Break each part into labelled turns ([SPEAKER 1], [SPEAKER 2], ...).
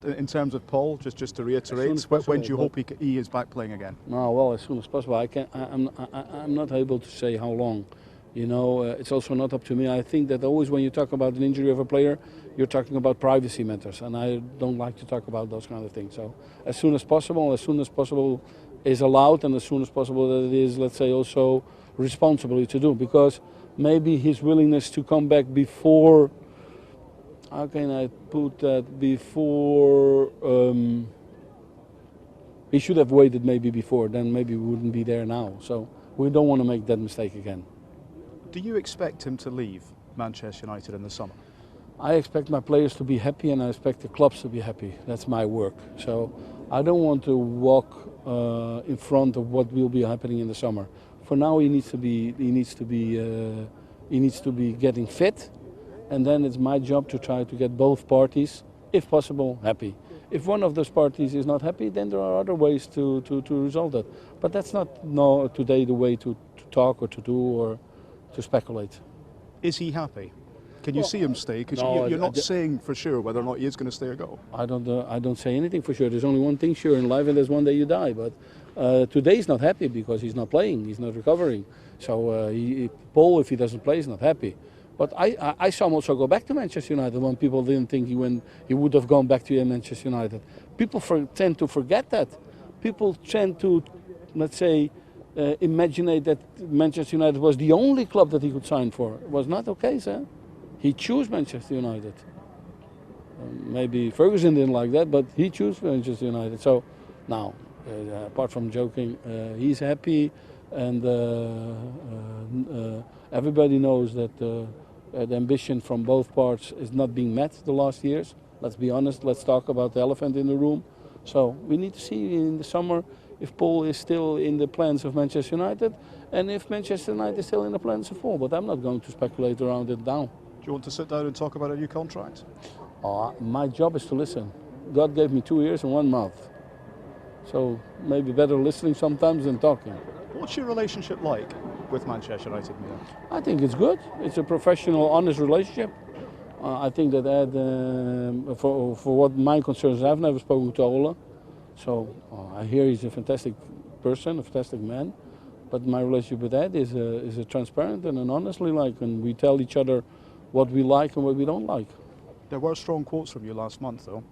[SPEAKER 1] In terms of Paul, just to reiterate, when do you hope he is back playing again?
[SPEAKER 2] No, well, as soon as possible. I'm not able to say how long. You know, it's also not up to me. I think that always when you talk about an injury of a player, you're talking about privacy matters, and I don't like to talk about those kind of things. So as soon as possible is allowed, and as soon as possible that it is, let's say, also responsible to do, because maybe his willingness to come back before, how can I put that, before, he should have waited maybe before, then maybe we wouldn't be there now. So we don't want to make that mistake again.
[SPEAKER 1] Do you expect him to leave Manchester United in the summer?
[SPEAKER 2] I expect my players to be happy, and I expect the clubs to be happy. That's my work. So I don't want to walk in front of what will be happening in the summer. For now, he needs to be getting fit, and then it's my job to try to get both parties, if possible, happy. If one of those parties is not happy, then there are other ways to resolve that. But that's not today the way to talk or to do or to speculate.
[SPEAKER 1] Is he happy? Can you see him stay? Because you're not saying for sure whether or not he is going to stay or go.
[SPEAKER 2] I don't say anything for sure. There's only one thing sure in life, and there's one day you die. But today he's not happy because he's not playing, he's not recovering. So Paul, if he doesn't play, is not happy. But I saw him also go back to Manchester United when people didn't think he would have gone back to Manchester United. People tend to forget that. People tend to, let's say, imagine that Manchester United was the only club that he could sign for. It was not the case, eh? He chose Manchester United. Maybe Ferguson didn't like that, but he chose Manchester United. So now, apart from joking, he's happy, and everybody knows that the ambition from both parts is not being met the last years. Let's be honest, let's talk about the elephant in the room. So we need to see in the summer if Paul is still in the plans of Manchester United, and if Manchester United is still in the plans of Paul. But I'm not going to speculate around it now.
[SPEAKER 1] Do you want to sit down and talk about a new contract?
[SPEAKER 2] My job is to listen. God gave me 2 ears and 1 mouth. So maybe better listening sometimes than talking.
[SPEAKER 1] What's your relationship like with Manchester United, Mino?
[SPEAKER 2] I think it's good. It's a professional, honest relationship. I think that Ed, for what my concerns, I've never spoken to Ola. So I hear he's a fantastic person, a fantastic man. But my relationship with Ed is a transparent and an honestly and we tell each other what we like and what we don't like.
[SPEAKER 1] There were strong quotes from you last month, though,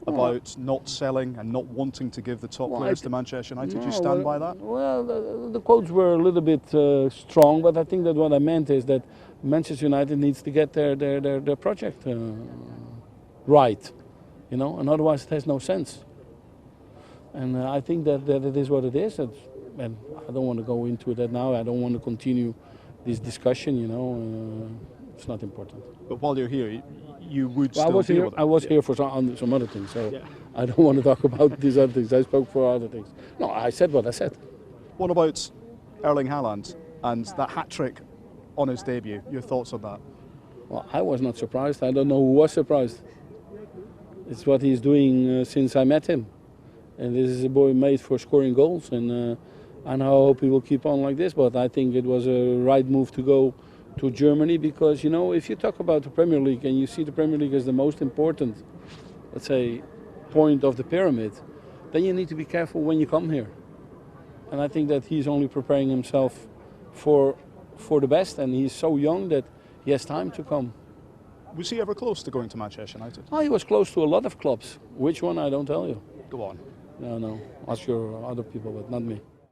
[SPEAKER 1] about not selling and not wanting to give the top players to Manchester United. Do you stand by that?
[SPEAKER 2] Well, the quotes were a little bit strong, but I think that what I meant is that Manchester United needs to get their project right, you know, and otherwise it has no sense. And I think that it is what it is, and I don't want to go into that now. I don't want to continue this discussion, you know. It's not important.
[SPEAKER 1] But while you're here, you would still deal with it.
[SPEAKER 2] I was here for some other things, so I don't want to talk about these other things. I spoke for other things. No, I said what I said.
[SPEAKER 1] What about Erling Haaland and that hat-trick on his debut? Your thoughts on that?
[SPEAKER 2] Well, I was not surprised. I don't know who was surprised. It's what he's doing since I met him. And this is a boy made for scoring goals, and I hope he will keep on like this. But I think it was a right move to go to Germany, because, you know, if you talk about the Premier League and you see the Premier League as the most important, let's say, point of the pyramid, then you need to be careful when you come here. And I think that he's only preparing himself for the best, and he's so young that he has time to come.
[SPEAKER 1] Was he ever close to going to Manchester United?
[SPEAKER 2] Oh, he was close to a lot of clubs. Which one, I don't tell you.
[SPEAKER 1] Go on.
[SPEAKER 2] No, ask your other people, but not me.